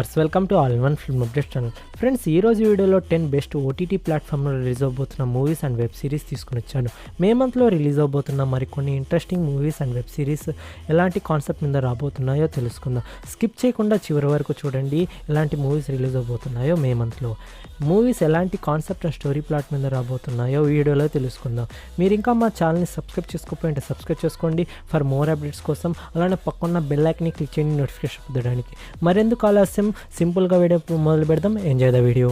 Lovers welcome to all in one film update channel. Friends, ఈ రోజు వీడియోలో 10 best OTT ప్లాట్ఫామ్లో రిలీజ్ అవబోతున్న మూవీస్ అండ్ వెబ్ సిరీస్ తీసుకుని వచ్చాను. మే మంత్లో రిలీజ్ అవబోతున్న మరికొన్ని interesting movies and web series ఎలాంటి కాన్సెప్ట్ మీద రాబోతున్నాయో తెలుసుకుందాం. స్కిప్ చేయకుండా చివరి వరకు చూడండి. ఎలాంటి మూవీస్ రిలీజ్ అవబోతున్నాయో మే మంత్లో, మూవీస్ ఎలాంటి కాన్సెప్ట్ అండ్ స్టోరీ ప్లాట్ మీద రాబోతున్నాయో వీడియోలో తెలుసుకుందాం. మీరు ఇంకా మా ఛానల్ని సబ్స్క్రైబ్ చేసుకోకపోతే సబ్స్క్రైబ్ చేసుకోండి ఫర్ మోర్ అప్డేట్స్ కోసం. అలానే పక్కన బెల్ ఐకాన్ని క్లిక్ చేయండి నోటిఫికేషన్ పొందడానికి. మరెందుకు ఆలస్యం, సింపుల్గా వీడియో మొదలు పెడదాం. Enjoy the video.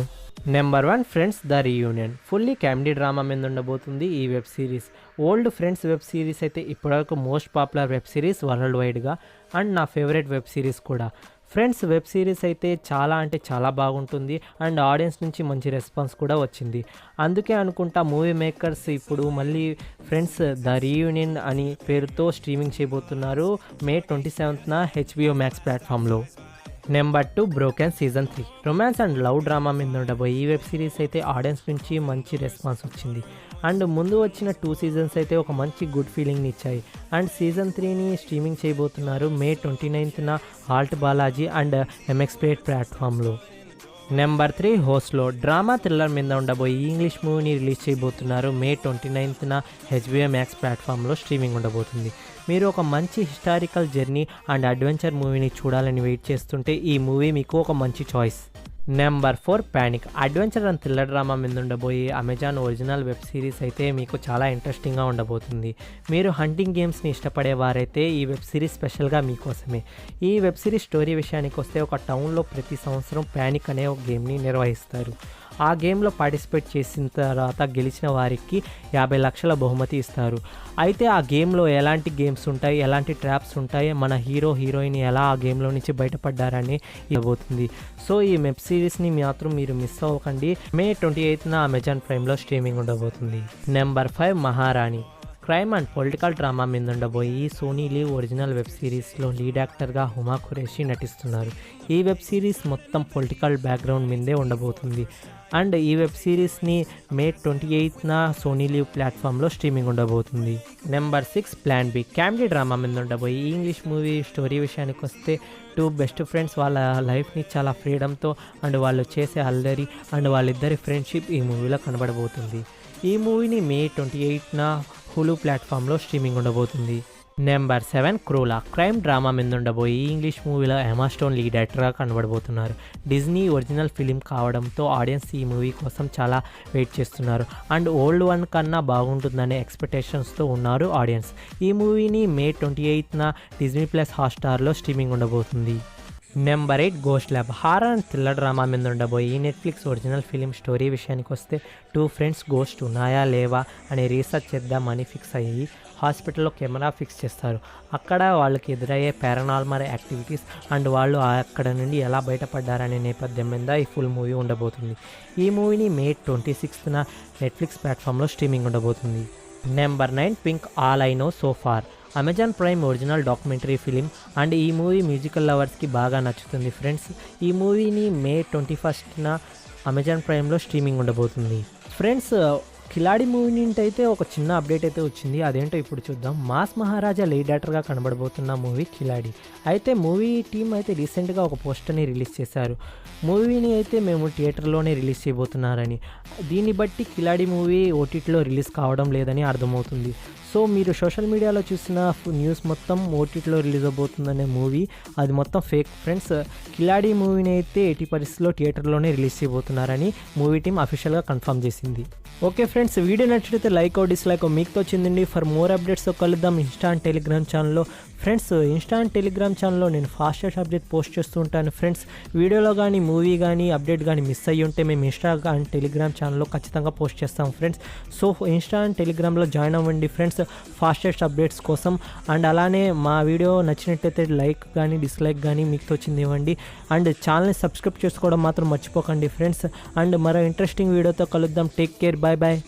Number 1, friends the reunion. Fully comedy drama మీద ఉండబోతుంది ఈ web series. Old friends web series అయితే ఇప్పటివరకు most popular web series world వైడ్గా, అండ్ నా ఫేవరెట్ వెబ్ సిరీస్ కూడా. ఫ్రెండ్స్ వెబ్ సిరీస్ అయితే చాలా అంటే చాలా బాగుంటుంది, అండ్ ఆడియన్స్ నుంచి మంచి రెస్పాన్స్ కూడా వచ్చింది. అందుకే అనుకుంటా మూవీ మేకర్స్ ఇప్పుడు మళ్ళీ ఫ్రెండ్స్ ద రీయూనియన్ అని పేరుతో స్ట్రీమింగ్ చేయబోతున్నారు మే 27న HBO Max ప్లాట్ఫామ్లో. Number 2, broken season 3. Romance and love drama మీద ఉండబోయే ఈ వెబ్ సిరీస్ అయితే ఆడియన్స్ నుంచి మంచి రెస్పాన్స్ వచ్చింది, అండ్ ముందు వచ్చిన 2 సీజన్స్ అయితే ఒక మంచి గుడ్ ఫీలింగ్ని ఇచ్చాయి. అండ్ సీజన్ 3ని స్ట్రీమింగ్ చేయబోతున్నారు మే 29న alt Balaji and MX Play ప్లాట్ఫామ్లో. నెంబర్ 3, హోస్ట్లో. డ్రామా థ్రిల్లర్ మీద ఉండబోయే ఈ ఇంగ్లీష్ మూవీని రిలీజ్ చేయబోతున్నారు మే 29న HBO Max ప్లాట్ఫామ్లో స్ట్రీమింగ్ ఉండబోతుంది. మీరు ఒక మంచి హిస్టారికల్ జర్నీ అండ్ అడ్వెంచర్ మూవీని చూడాలని వెయిట్ చేస్తుంటే ఈ మూవీ మీకు ఒక మంచి choice. Number 4, panic. Adventure and thriller drama మీద ఉండబోయే అమెజాన్ ఒరిజినల్ వెబ్ సిరీస్ అయితే మీకు చాలా ఇంట్రెస్టింగ్గా ఉండబోతుంది. మీరు హంటింగ్ గేమ్స్ని ఇష్టపడే వారైతే ఈ వెబ్ సిరీస్ స్పెషల్గా మీకోసమే. ఈ వెబ్ సిరీస్ స్టోరీ విషయానికి వస్తే, ఒక టౌన్లో ప్రతి సంవత్సరం ప్యానిక్ అనే ఒక గేమ్ని నిర్వహిస్తారు. ఆ గేమ్లో పార్టిసిపేట్ చేసిన తర్వాత గెలిచిన వారికి 50 లక్షల బహుమతి ఇస్తారు. అయితే ఆ గేమ్లో ఎలాంటి గేమ్స్ ఉంటాయి, ఎలాంటి ట్రాప్స్ ఉంటాయి, మన హీరోయిన్ ఎలా ఆ గేమ్లో నుంచి బయటపడ్డారని ఇవ్వబోతుంది. సో ఈ వెబ్ సిరీస్ని మాత్రం మీరు మిస్ అవ్వకండి. మే 28న అమెజాన్ ప్రైమ్లో స్ట్రీమింగ్ ఉండబోతుంది. Number 5, Maharani. Crime and political drama మీద ఉండబోయి సోనీ లీవ్ ఒరిజినల్ వెబ్ సిరీస్లో లీడ్ యాక్టర్గా హుమా ఖురేషి నటిస్తున్నారు. ఈ వెబ్ సిరీస్ మొత్తం పొలిటికల్ బ్యాక్గ్రౌండ్ మీదే ఉండబోతుంది, అండ్ ఈ వెబ్ సిరీస్ని మే 28న సోనీ లీవ్ ప్లాట్ఫామ్లో స్ట్రీమింగ్ ఉండబోతుంది. Number 6, plan B. Comedy drama మీద ఉండబోయి ఈ ఇంగ్లీష్ మూవీ స్టోరీ విషయానికి వస్తే, 2 బెస్ట్ ఫ్రెండ్స్ వాళ్ళ లైఫ్ని చాలా ఫ్రీడమ్తో అండ్ వాళ్ళు చేసే అల్లరి అండ్ వాళ్ళిద్దరి ఫ్రెండ్షిప్ ఈ మూవీలో కనబడబోతుంది. ఈ మూవీని మే 28న హులు ప్లాట్ఫామ్లో స్ట్రీమింగ్ ఉండబోతుంది. నెంబర్ 7, క్రూలా. క్రైమ్ డ్రామా మీద ఉండబోయి ఈ ఇంగ్లీష్ మూవీలో ఎమా స్టోన్ లీడ్ యాక్టర్గా కనబడబోతున్నారు. డిజ్నీ ఒరిజినల్ ఫిలిం కావడంతో ఆడియన్స్ ఈ మూవీ కోసం చాలా వెయిట్ చేస్తున్నారు, అండ్ ఓల్డ్ వన్ కన్నా బాగుంటుందనే ఎక్స్పెక్టేషన్స్తో ఉన్నారు ఆడియన్స్. ఈ మూవీని మే 28న Disney+ హాట్స్టార్లో స్ట్రీమింగ్ ఉండబోతుంది. Number 8, ghost lab. Horror and thriller drama మీద ఉండబోయి ఈ నెట్ఫ్లిక్స్ ఒరిజినల్ ఫిలిం స్టోరీ విషయానికి వస్తే, 2 ఫ్రెండ్స్ గోస్ట్ ఉన్నాయా లేవా అని రీసెర్చ్ చేద్దామని ఫిక్స్ అయ్యి హాస్పిటల్లో కెమెరా ఫిక్స్ చేస్తారు. అక్కడ వాళ్ళకి ఎదురయ్యే పారానార్మల్ యాక్టివిటీస్ అండ్ వాళ్ళు అక్కడ నుండి ఎలా బయటపడ్డారనే నేపథ్యం మీద ఈ ఫుల్ మూవీ ఉండబోతుంది. ఈ మూవీని మే 26న నెట్ఫ్లిక్స్ ప్లాట్ఫామ్లో స్ట్రీమింగ్ ఉండబోతుంది. Number 9, pink. All I know so far. Amazon prime original documentary film, and ఈ మూవీ మ్యూజికల్ లవర్స్కి బాగా నచ్చుతుంది ఫ్రెండ్స్. ఈ మూవీని మే 21న అమెజాన్ ప్రైమ్లో స్ట్రీమింగ్ ఉండబోతుంది. ఫ్రెండ్స్, కిలాడి మూవీ నుండి అయితే ఒక చిన్న అప్డేట్ అయితే వచ్చింది. అదేంటో ఇప్పుడు చూద్దాం. మాస్ మహారాజా లీడ్ యాక్టర్గా కనబడబోతున్న మూవీ కిలాడి. అయితే మూవీ టీం అయితే రీసెంట్గా ఒక పోస్టర్ని రిలీజ్ చేశారు. మూవీని అయితే మేము థియేటర్లోనే రిలీజ్ చేయబోతున్నారని. దీన్ని బట్టి కిలాడి మూవీ OTTలో రిలీజ్ కావడం లేదని అర్థమవుతుంది. సో మీరు సోషల్ మీడియాలో చూసిన న్యూస్ మొత్తం OTTలో రిలీజ్ అవబోతుందనే మూవీ, అది మొత్తం ఫేక్ ఫ్రెండ్స్. కిలాడి మూవీని అయితే 80 పరిస్థితుల్లో థియేటర్లోనే రిలీజ్ చేయబోతున్నారని మూవీ టీం అఫీషియల్గా కన్ఫర్మ్ చేసింది. ఓకే ఫ్రెండ్స్, వీడియో నచ్చితే లైక్ ఓ డిస్లైక్ మీకు వచ్చిందండి. ఫర్ మోర్ అప్డేట్స్తో కలుద్దాం ఇన్స్టా అండ్ టెలిగ్రామ్ ఛానల్లో. ఫ్రెండ్స్, ఇన్స్టా అండ్ టెలిగ్రామ్ ఛానల్లో నేను ఫాస్టెస్ట్ అప్డేట్ పోస్ట్ చేస్తూ ఉంటాను ఫ్రెండ్స్. వీడియోలో కానీ మూవీ కానీ అప్డేట్ కానీ మిస్ అయ్యి ఉంటే మేము ఇన్స్టా అండ్ టెలిగ్రామ్ ఛానల్లో ఖచ్చితంగా పోస్ట్ చేస్తాం ఫ్రెండ్స్. సో ఇన్స్టా అండ్ టెలిగ్రామ్లో జాయిన్ అవ్వండి ఫ్రెండ్స్ ఫాస్టెస్ట్ అప్డేట్స్ కోసం. అండ్ అలానే మా వీడియో నచ్చినట్టయితే లైక్ కానీ డిస్లైక్ కానీ మీకు వచ్చింది ఇవ్వండి, అండ్ ఛానల్ని సబ్స్క్రైబ్ చేసుకోవడం మాత్రం మర్చిపోకండి ఫ్రెండ్స్. అండ్ మరో ఇంట్రెస్టింగ్ వీడియోతో కలుద్దాం. Take care, bye bye.